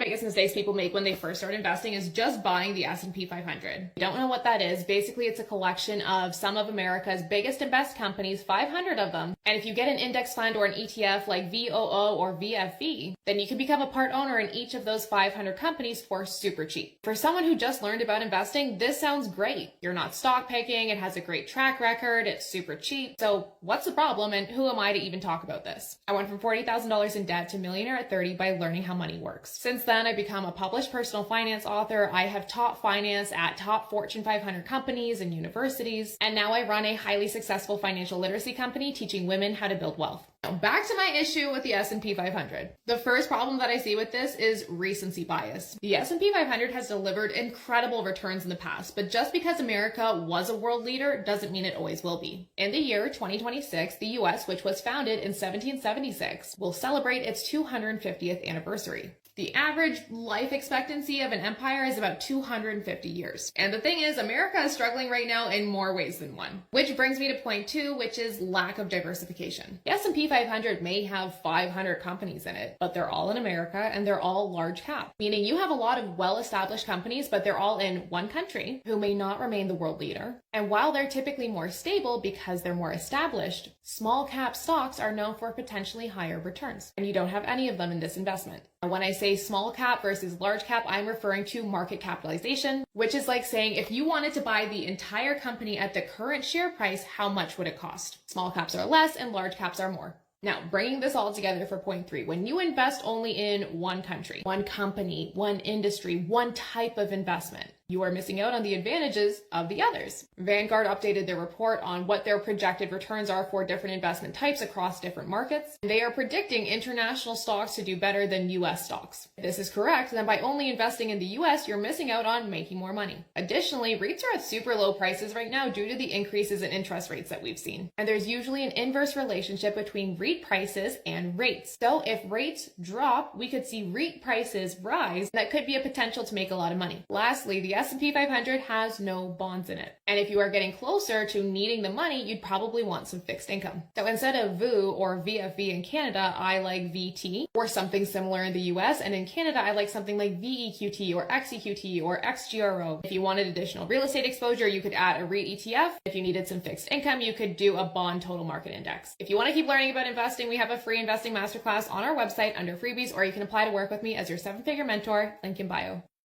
Biggest mistakes people make when they first start investing is just buying the S&P 500. If you don't know what that is, basically it's a collection of some of America's biggest and best companies, 500 of them. And if you get an index fund or an ETF like VOO or VFV, then you can become a part owner in each of those 500 companies for super cheap. For someone who just learned about investing, this sounds great. You're not stock picking, it has a great track record, it's super cheap. So what's the problem, and who am I to even talk about this? I went from $40,000 in debt to millionaire at 30 by learning how money works. Since then, I've become a published personal finance author. I have taught finance at top Fortune 500 companies and universities. And now I run a highly successful financial literacy company teaching women how to build wealth. Now, back to my issue with the S&P 500. The first problem that I see with this is recency bias. The S&P 500 has delivered incredible returns in the past, but just because America was a world leader doesn't mean it always will be. In the year 2026, the US, which was founded in 1776, will celebrate its 250th anniversary. The average life expectancy of an empire is about 250 years. And the thing is, America is struggling right now in more ways than one. Which brings me to point 2, which is lack of diversification. The S&P 500 may have 500 companies in it, but they're all in America and they're all large cap. Meaning you have a lot of well-established companies, but they're all in one country who may not remain the world leader. And while they're typically more stable because they're more established, small cap stocks are known for potentially higher returns. And you don't have any of them in this investment. When I say small cap versus large cap, I'm referring to market capitalization, which is like saying if you wanted to buy the entire company at the current share price, how much would it cost? Small caps are less and large caps are more. Now, bringing this all together for point 3, when you invest only in one country, one company, one industry, one type of investment, you are missing out on the advantages of the others. Vanguard updated their report on what their projected returns are for different investment types across different markets. They are predicting international stocks to do better than US stocks. If this is correct, then by only investing in the US, you're missing out on making more money. Additionally, REITs are at super low prices right now due to the increases in interest rates that we've seen. And there's usually an inverse relationship between REIT prices and rates. So if rates drop, we could see REIT prices rise. That could be a potential to make a lot of money. Lastly, the S&P 500 has no bonds in it. And if you are getting closer to needing the money, you'd probably want some fixed income. So instead of VOO or VFV in Canada, I like VT or something similar in the US. And in Canada, I like something like VEQT or XEQT or XGRO. If you wanted additional real estate exposure, you could add a REIT ETF. If you needed some fixed income, you could do a bond total market index. If you want to keep learning about investing, we have a free investing masterclass on our website under freebies, or you can apply to work with me as your 7-figure mentor, link in bio.